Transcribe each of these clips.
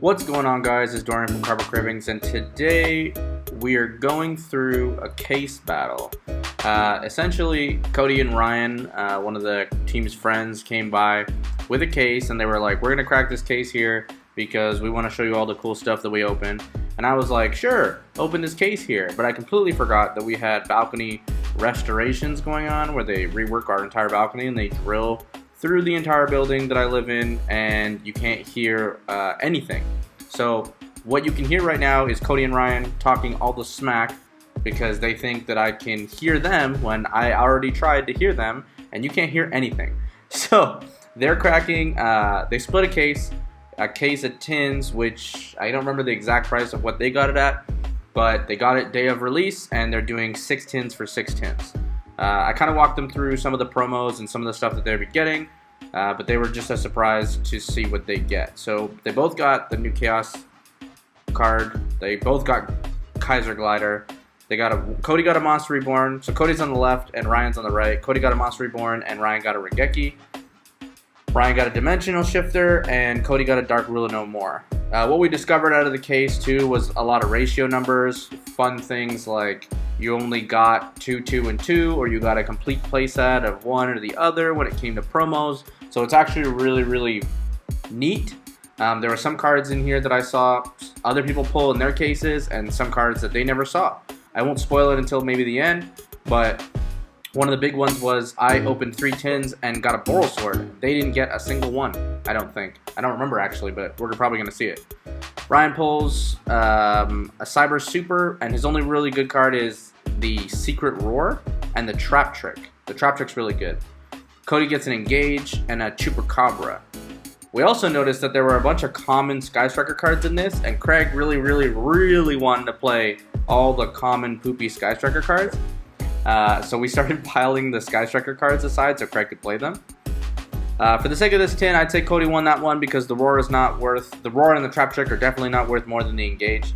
What's going on, guys? It's Dorian from Cravings, and today we are going through a case battle. Essentially, Cody and Ryan, one of the team's friends, came by with a case, and they were like, we're going to crack this case here because we want to show you all the cool stuff that we open. And I was like, sure, open this case here. But I completely forgot that we had balcony restorations going on where they rework our entire balcony and they drill through the entire building that I live in, and you can't hear anything. So what you can hear right now is Cody and Ryan talking all the smack because they think that I can hear them when I already tried to hear them, and you can't hear anything. So they're cracking, they split a case of tins, which I don't remember the exact price of what they got it at, but they got it day of release, and they're doing 6 tins for 6 tins. I kind of walked them through some of the promos and some of the stuff that they'd be getting, but they were just as surprised to see what they get. So they both got the new Chaos card. They both got Kaiser Glider. Cody got a Monster Reborn. So Cody's on the left and Ryan's on the right. Cody got a Monster Reborn and Ryan got a Regeki. Ryan got a Dimensional Shifter and Cody got a Dark Ruler No More. What we discovered out of the case too was a lot of ratio numbers, fun things like you only got 2, 2, and 2, or you got a complete playset of one or the other when it came to promos. So it's actually really, really neat. There were some cards in here that I saw other people pull in their cases, and some cards that they never saw. I won't spoil it until maybe the end, but one of the big ones was I opened 3 tins and got a Boral Sword. They didn't get a single one, I don't think. I don't remember actually, but we're probably going to see it. Ryan pulls a Cyber Super, and his only really good card is the Secret Roar and the Trap Trick. The Trap Trick's really good. Cody gets an Engage and a Chupacabra. We also noticed that there were a bunch of common Sky Striker cards in this, and Craig really wanted to play all the common poopy Sky Striker cards. So we started piling the Sky Striker cards aside so Craig could play them. For the sake of this tin, I'd say Cody won that one because the Roar and the Trap Trick are definitely not worth more than the Engage.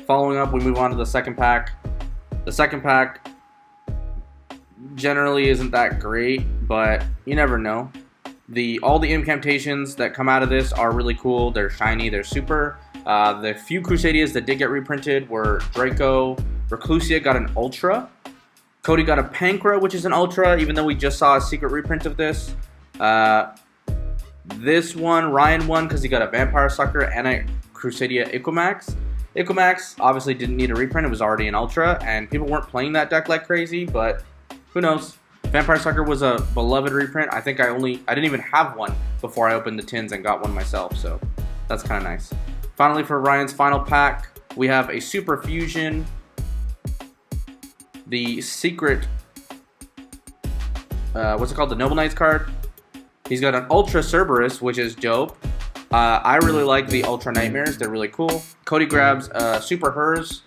Following up, we move on to the second pack. The second pack generally isn't that great, but you never know. All the incantations that come out of this are really cool. They're shiny, they're super. The few Crusadias that did get reprinted were Draco. Reclusia got an Ultra. Cody got a Pankra, which is an Ultra, even though we just saw a secret reprint of this. This one, Ryan won because he got a Vampire Sucker and a Crusadia Icomax. Icomax obviously didn't need a reprint. It was already an Ultra, and people weren't playing that deck like crazy, but who knows? Vampire Sucker was a beloved reprint. I think I didn't even have one before I opened the tins and got one myself, so that's kind of nice. Finally, for Ryan's final pack, we have a Super Fusion, the secret, what's it called, the Noble Knights card. He's got an Ultra Cerberus, which is dope. I really like the Ultra Nightmares, they're really cool. Cody grabs Super Hers.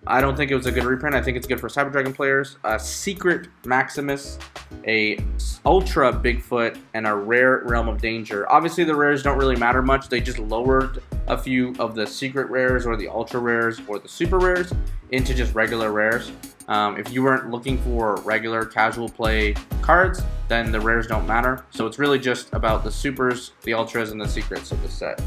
I don't think it was a good reprint. I think it's good for Cyber Dragon players. A Secret Maximus, a Ultra Bigfoot, and a Rare Realm of Danger. Obviously, the rares don't really matter much. They just lowered a few of the secret rares or the ultra rares or the super rares into just regular rares. If you weren't looking for regular casual play cards, then the rares don't matter. So it's really just about the supers, the ultras, and the secrets of the set.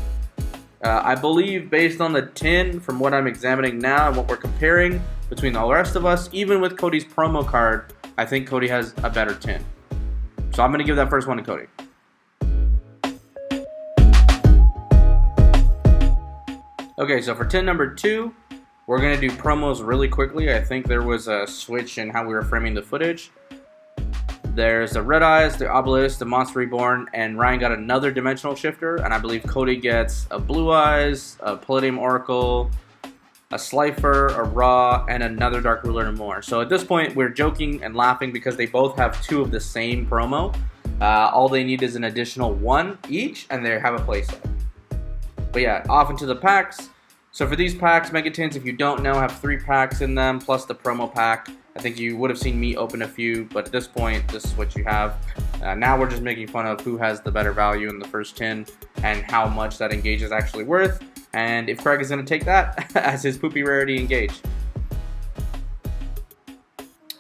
I believe based on the tin, from what I'm examining now and what we're comparing between the rest of us, even with Cody's promo card, I think Cody has a better tin. So I'm going to give that first one to Cody. Okay, so for tin number 2, we're going to do promos really quickly. I think there was a switch in how we were framing the footage. There's the Red Eyes, the Obelisk, the Monster Reborn, and Ryan got another Dimensional Shifter, and I believe Cody gets a Blue Eyes, a Palladium Oracle, a Slifer, a Raw, and another Dark Ruler and more. So at this point, we're joking and laughing because they both have 2 of the same promo. All they need is an additional 1 each, and they have a playset. But yeah, off into the packs. So for these packs, Megatins, if you don't know, have 3 packs in them, plus the promo pack. I think you would have seen me open a few, but at this point, this is what you have. Now we're just making fun of who has the better value in the first tin and how much that Engage is actually worth, and if Craig is going to take that as his poopy rarity Engage.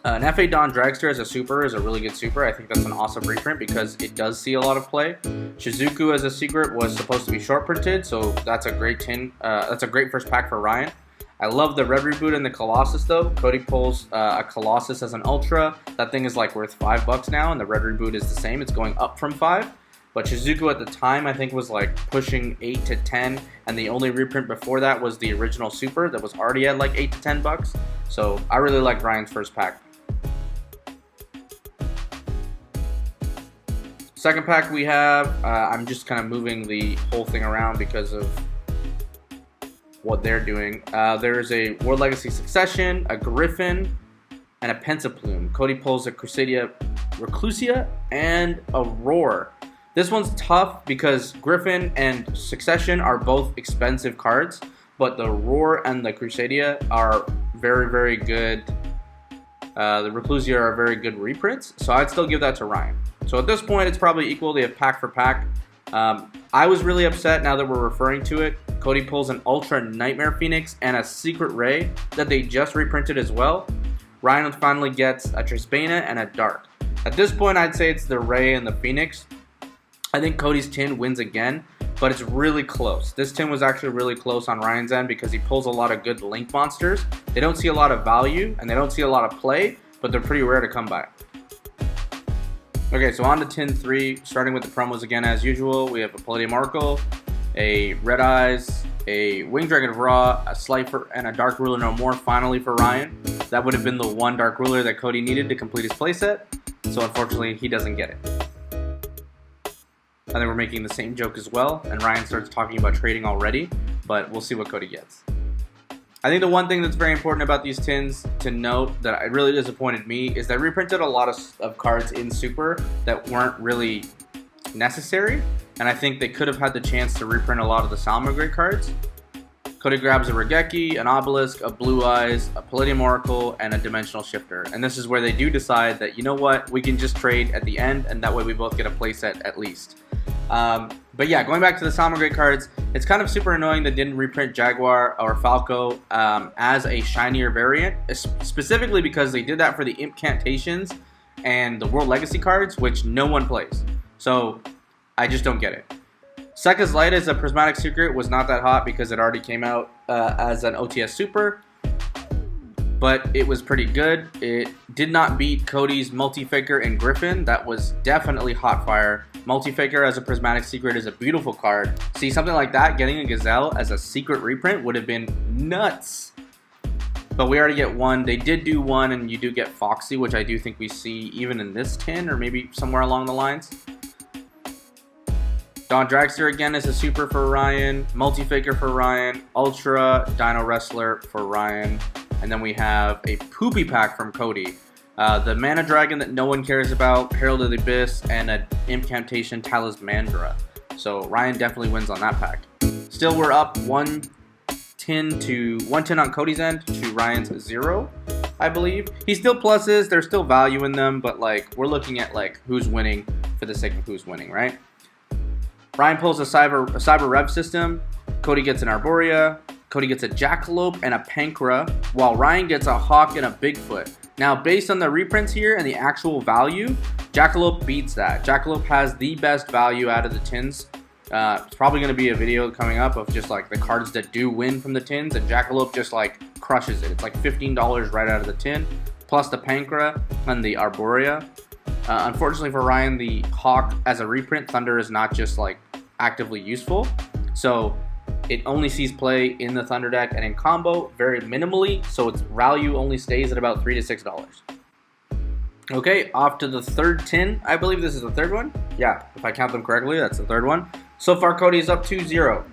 An FA Don Dragster as a super is a really good super. I think that's an awesome reprint because it does see a lot of play. Shizuku as a secret was supposed to be short printed, so that's a great tin. That's a great first pack for Ryan. I love the Red Reboot and the Colossus though. Cody pulls a Colossus as an Ultra. That thing is like worth $5 now, and the Red Reboot is the same. It's going up from 5. But Shizuku at the time I think was like pushing 8 to 10, and the only reprint before that was the original super that was already at like 8 to 10 bucks. So I really like Ryan's first pack. Second pack we have, I'm just kind of moving the whole thing around because of what they're doing. There is a World Legacy Succession, a Griffin, and a Pensaplume. Cody pulls a Crusadia Reclusia and a Roar. This one's tough because Griffin and Succession are both expensive cards, but the Roar and the Crusadia are very, very good. The Reclusia are very good reprints, so I'd still give that to Ryan. So at this point, it's probably equal. They have pack for pack. I was really upset now that we're referring to it. Cody pulls an Ultra Nightmare Phoenix and a Secret Ray that they just reprinted as well. Ryan finally gets a Trisbana and a Dark. At this point, I'd say it's the Ray and the Phoenix. I think Cody's tin wins again, but it's really close. This tin was actually really close on Ryan's end because he pulls a lot of good Link monsters. They don't see a lot of value, and they don't see a lot of play, but they're pretty rare to come by. Okay, so on to tin 3, starting with the promos again as usual. We have a Palladium Oracle, a Red Eyes, a Winged Dragon of Ra, a Slifer, and a Dark Ruler No More finally for Ryan. That would have been the one Dark Ruler that Cody needed to complete his playset, so unfortunately he doesn't get it. I think we're making the same joke as well, and Ryan starts talking about trading already, but we'll see what Cody gets. I think the one thing that's very important about these tins to note that it really disappointed me is they reprinted a lot of cards in Super that weren't really necessary, and I think they could have had the chance to reprint a lot of the Salamangreat cards. Cody grabs a Regeki, an Obelisk, a Blue Eyes, a Palladium Oracle, and a Dimensional Shifter. And this is where they do decide that, you know what, we can just trade at the end, and that way we both get a playset at least. But yeah, going back to the Salamangreat cards, it's kind of super annoying they didn't reprint Jaguar or Falco as a shinier variant, specifically because they did that for the Incantations and the World Legacy cards, which no one plays. So I just don't get it. Sekka's Light as a Prismatic Secret was not that hot because it already came out as an OTS Super, but it was pretty good. It did not beat Cody's Multi-Faker and Griffin. That was definitely hot fire. Multi-Faker as a Prismatic Secret is a beautiful card. See, something like that, getting a Gazelle as a secret reprint would have been nuts. But we already get one. They did do one, and you do get Foxy, which I do think we see even in this tin, or maybe somewhere along the lines. Don Dragster again is a super for Ryan, Multi-Faker for Ryan, Ultra Dino Wrestler for Ryan, and then we have a Poopy pack from Cody. The Mana Dragon that no one cares about, Herald of the Abyss, and an Incantation Talismandra. So Ryan definitely wins on that pack. Still, we're up one tin on Cody's end to Ryan's 0, I believe. He still pluses, there's still value in them, but like we're looking at like who's winning for the sake of who's winning, right? Ryan pulls a Cyber Rev System, Cody gets an Arborea, Cody gets a Jackalope and a Pankra, while Ryan gets a Hawk and a Bigfoot. Now, based on the reprints here and the actual value, Jackalope beats that. Jackalope has the best value out of the tins. It's probably going to be a video coming up of just like the cards that do win from the tins, and Jackalope just like crushes it. It's like $15 right out of the tin, plus the Pankra and the Arborea. Unfortunately for Ryan, the Hawk as a reprint, Thunder is not just like actively useful. So it only sees play in the Thunder deck and in combo very minimally, so its value only stays at about $3 to $6. Okay, off to the third tin. I believe this is the third one. Yeah, if I count them correctly, that's the third one. So far, Cody is up 2-0.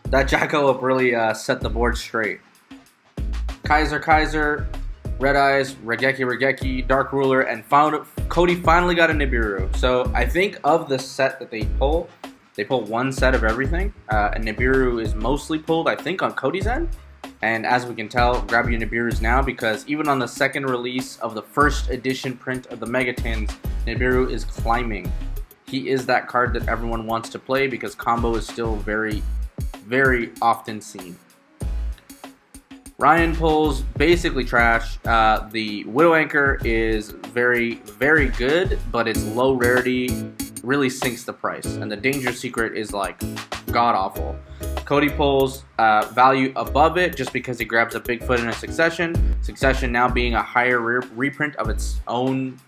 That Jackalope really set the board straight. Kaiser, Red Eyes, Regeki, Dark Ruler, and Cody finally got a Nibiru. So I think of the set that they pull one set of everything. And Nibiru is mostly pulled, I think, on Cody's end. And as we can tell, grab your Nibirus now, because even on the second release of the first edition print of the Megatins, Nibiru is climbing. He is that card that everyone wants to play because combo is still very, very often seen. Ryan pulls basically trash. The Widow Anchor is very, very good, but its low rarity really sinks the price. And the Danger Secret is like god-awful. Cody pulls value above it just because he grabs a Bigfoot in a Succession. Succession now being a higher reprint of its own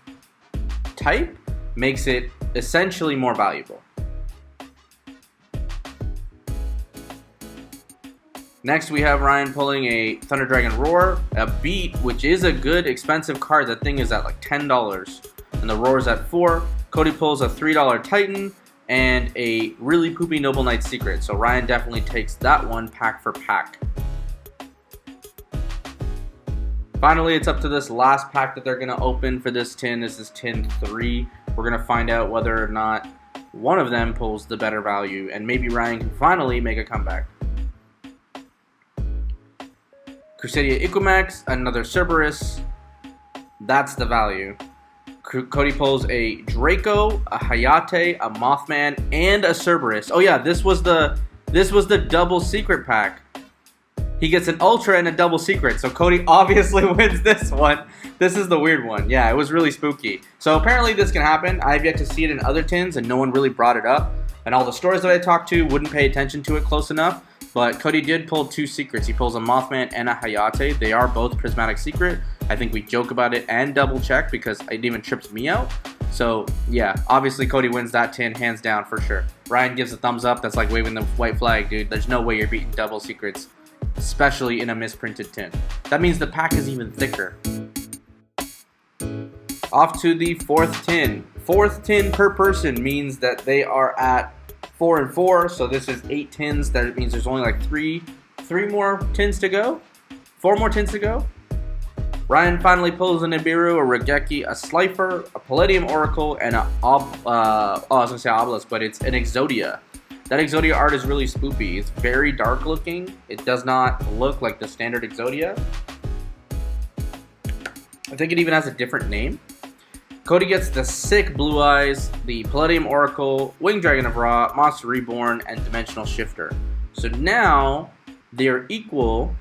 type makes it essentially more valuable. Next, we have Ryan pulling a Thunder Dragon Roar, a Beat, which is a good expensive card. That thing is at like $10, and the Roar is at $4. Cody pulls a $3 Titan and a really poopy Noble Knight Secret. So Ryan definitely takes that one pack for pack. Finally, it's up to this last pack that they're going to open for this tin. This is tin 3. We're going to find out whether or not one of them pulls the better value, and maybe Ryan can finally make a comeback. Crusadia Equimax, another Cerberus. That's the value. Cody pulls a Draco, a Hayate, a Mothman, and a Cerberus. Oh yeah, this was the double secret pack. He gets an Ultra and a double secret, so Cody obviously wins this one. This is the weird one. Yeah, it was really spooky. So apparently this can happen. I've yet to see it in other tins, and no one really brought it up. And all the stores that I talked to wouldn't pay attention to it close enough. But Cody did pull 2 secrets. He pulls a Mothman and a Hayate. They are both Prismatic Secret. I think we joke about it and double check because it even trips me out. So yeah, obviously Cody wins that tin hands down for sure. Ryan gives a thumbs up. That's like waving the white flag, dude. There's no way you're beating double secrets, especially in a misprinted tin. That means the pack is even thicker. Off to the 4th tin. 4th tin per person means that they are at 4 and 4, so this is 8 tins. That means there's only like 3 more tins to go. 4 more tins to go. Ryan finally pulls a Nibiru, a Regeki, a Slifer, a Palladium Oracle, and a I was gonna say Obelisk, but it's an Exodia. That Exodia art is really spoopy. It's very dark looking. It does not look like the standard Exodia. I think it even has a different name. Cody gets the sick Blue Eyes, the Palladium Oracle, Winged Dragon of Ra, Monster Reborn, and Dimensional Shifter. So now they're equal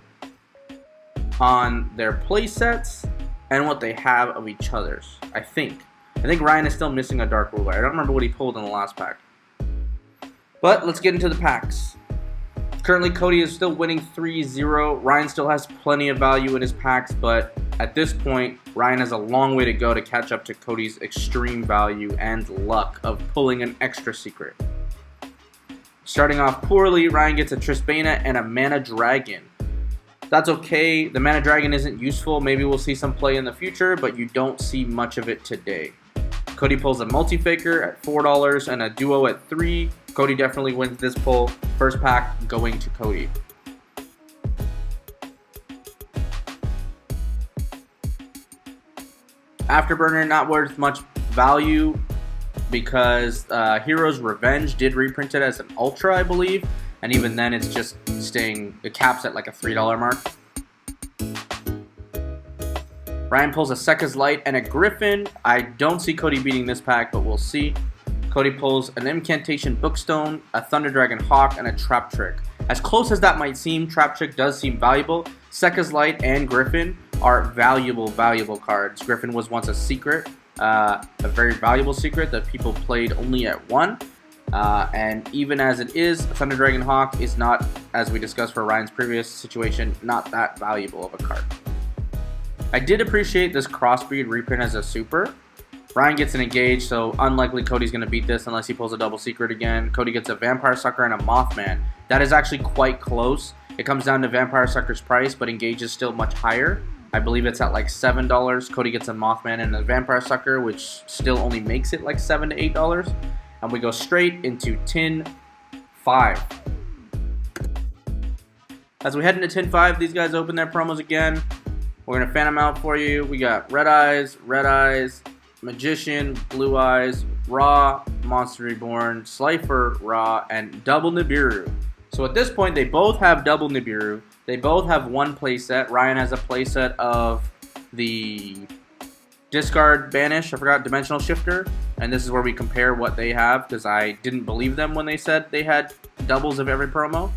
on their playsets and what they have of each other's. I think Ryan is still missing a Dark Ruler. I don't remember what he pulled in the last pack. But let's get into the packs. Currently, Cody is still winning 3-0. Ryan still has plenty of value in his packs, but at this point, Ryan has a long way to go to catch up to Cody's extreme value and luck of pulling an extra secret. Starting off poorly, Ryan gets a Trispana and a Mana Dragon. That's okay. The Mana Dragon isn't useful. Maybe we'll see some play in the future, but you don't see much of it today. Cody pulls a Multi-Faker at $4 and a Duo at $3. Cody definitely wins this pull. First pack going to Cody. Afterburner, not worth much value because Hero's Revenge did reprint it as an Ultra, I believe. And even then, it's just staying, the cap's at like a $3 mark. Ryan pulls a Sekka's Light and a Griffin. I don't see Cody beating this pack, but we'll see. Cody pulls an Incantation Bookstone, a Thunder Dragon Hawk, and a Trap Trick. As close as that might seem, Trap Trick does seem valuable. Sekka's Light and Griffin are valuable cards. Griffin was once a secret, a very valuable secret that people played only at 1. And even as it is, Thunder Dragon Hawk is not, as we discussed for Ryan's previous situation, not that valuable of a card. I did appreciate this Crossbreed reprint as a super. Ryan gets an Engage, so unlikely Cody's going to beat this unless he pulls a double secret again. Cody gets a Vampire Sucker and a Mothman. That is actually quite close. It comes down to Vampire Sucker's price, but Engage is still much higher. I believe it's at like $7. Cody gets a Mothman and a Vampire Sucker, which still only makes it like $7 to $8. And we go straight into Tin 5. As we head into Tin 5, these guys open their promos again. We're going to fan them out for you. We got Red Eyes, Magician, Blue Eyes, Ra, Monster Reborn, Slifer, Ra, and Double Nibiru. So at this point, they both have Double Nibiru. They both have one playset. Ryan has a playset of the Discard Banish, I forgot, Dimensional Shifter. And this is where we compare what they have, because I didn't believe them when they said they had doubles of every promo.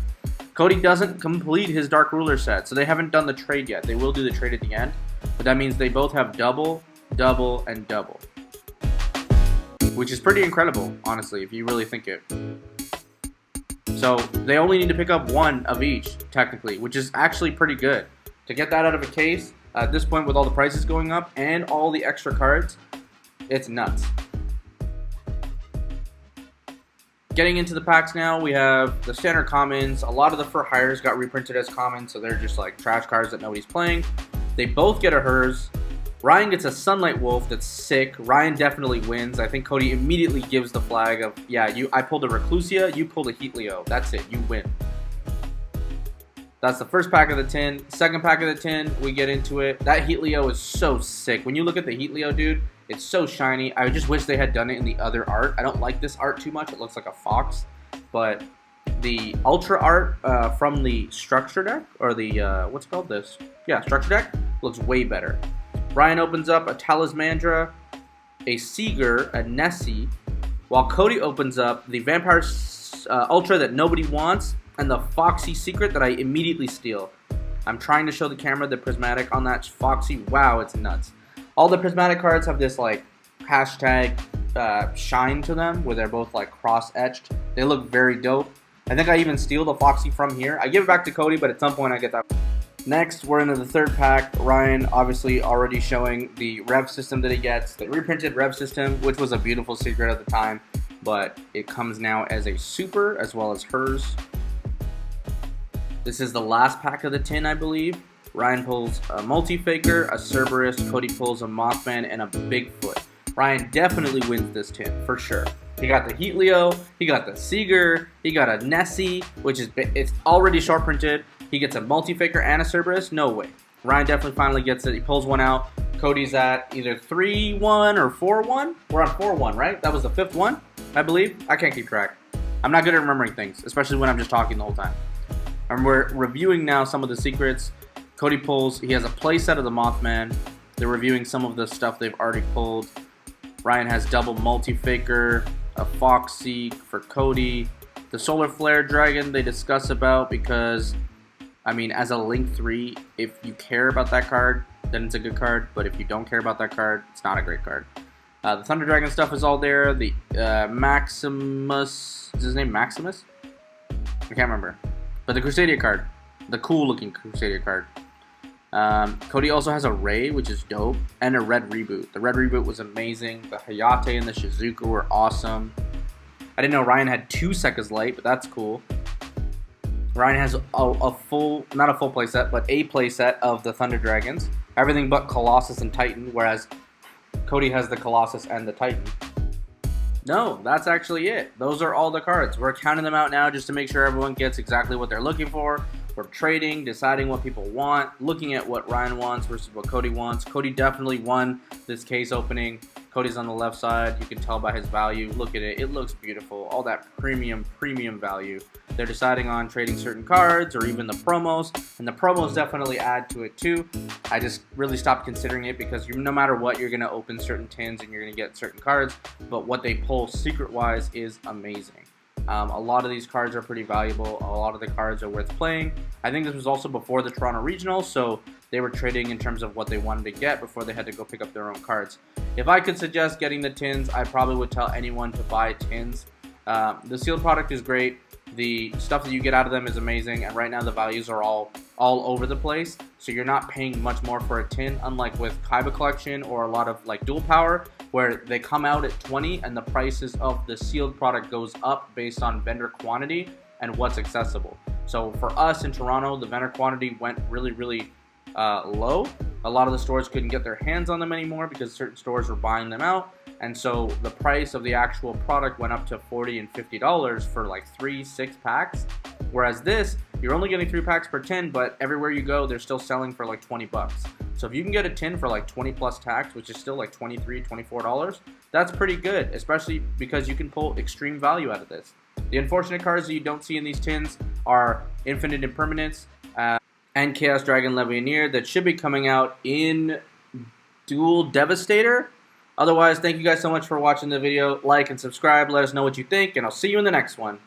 Cody doesn't complete his Dark Ruler set, so they haven't done the trade yet. They will do the trade at the end, but that means they both have double, double, and double, which is pretty incredible, honestly, if you really think it. So they only need to pick up one of each, technically, which is actually pretty good. To get that out of a case, at this point with all the prices going up and all the extra cards, it's nuts. Getting into the packs now, we have the standard commons. A lot of the for hires got reprinted as commons, so they're just like trash cards that nobody's playing. They both get a hers. Ryan gets a Sunlight Wolf that's sick. Ryan definitely wins. I think Cody immediately gives the flag of, yeah, I pulled a Reclusia, you pulled a Heatleo. That's it, you win. That's the first pack of the tin. Second pack of the tin, we get into it. That Heatleo is so sick. When you look at the Heatleo, dude, it's so shiny. I just wish they had done it in the other art. I don't like this art too much. It looks like a fox. But the Ultra art from the Structure deck, or the, what's called this? Yeah, Structure deck, looks way better. Ryan opens up a Talismandra, a Seeger, a Nessie, while Cody opens up the Vampire Ultra that nobody wants, and the Foxy Secret that I immediately steal. I'm trying to show the camera the prismatic on that Foxy. Wow, it's nuts. All the prismatic cards have this like hashtag shine to them, where they're both like cross-etched. They look very dope. I think I even steal the Foxy from here. I give it back to Cody, but at some point I get that. Next, we're into the third pack. Ryan obviously already showing the rev system that he gets. The reprinted rev system, which was a beautiful secret at the time, but it comes now as a super as well as hers. This is the last pack of the tin, I believe. Ryan pulls a Multi-Faker, a Cerberus, Cody pulls a Mothman, and a Bigfoot. Ryan definitely wins this tin, for sure. He got the Heatleo, he got the Seeger, he got a Nessie, which is it's already short printed. He gets a Multi-Faker and a Cerberus? No way. Ryan definitely finally gets it. He pulls one out. Cody's at either 3-1 or 4-1. We're on 4-1, right? That was the fifth one, I believe. I can't keep track. I'm not good at remembering things, especially when I'm just talking the whole time. And we're reviewing now some of the secrets. Cody pulls, he has a playset of the Mothman. They're reviewing some of the stuff they've already pulled. Ryan has double Multi-Faker, a Foxy for Cody. The Solar Flare Dragon they discuss about because, I mean, as a Link 3, if you care about that card, then it's a good card. But if you don't care about that card, it's not a great card. The Thunder Dragon stuff is all there. The Maximus, is his name Maximus? I can't remember. But the Crusadia card, the cool looking Crusadia card. Cody also has a Ray, which is dope, and a Red Reboot. The Red Reboot was amazing. The Hayate and the Shizuku were awesome. I didn't know Ryan had 2 Sekka's Light, but that's cool. Ryan has a full, not a full playset, but a playset of the Thunder Dragons. Everything but Colossus and Titan, whereas Cody has the Colossus and the Titan. No, that's actually it. Those are all the cards. We're counting them out now just to make sure everyone gets exactly what they're looking for. We're trading, deciding what people want, looking at what Ryan wants versus what Cody wants. Cody definitely won this case opening. Cody's on the left side. You can tell by his value. Look at it. It looks beautiful. All that premium value. They're deciding on trading certain cards or even the promos. And the promos definitely add to it too. I just really stopped considering it because no matter what, you're going to open certain tins and you're going to get certain cards. But what they pull secret-wise is amazing. A lot of these cards are pretty valuable. A lot of the cards are worth playing. I think this was also before the Toronto Regional, so they were trading in terms of what they wanted to get before they had to go pick up their own cards. If I could suggest getting the tins, I probably would tell anyone to buy tins. The sealed product is great. The stuff that you get out of them is amazing, and right now the values are all over the place, so you're not paying much more for a tin, unlike with Kaiba Collection or a lot of like Dual Power, where they come out at 20 and the prices of the sealed product goes up based on vendor quantity and what's accessible. So for us in Toronto, the vendor quantity went really low. A lot of the stores couldn't get their hands on them anymore because certain stores were buying them out. And so the price of the actual product went up to $40 and $50 for like 3-6 packs. Whereas this, you're only getting 3 packs per tin, but everywhere you go, they're still selling for like 20 bucks. So if you can get a tin for like 20 plus tax, which is still like $23, $24, that's pretty good, especially because you can pull extreme value out of this. The unfortunate cards that you don't see in these tins are Infinite Impermanence and Chaos Dragon Levianeer that should be coming out in Dual Devastator. Otherwise, thank you guys so much for watching the video. Like and subscribe. Let us know what you think, and I'll see you in the next one.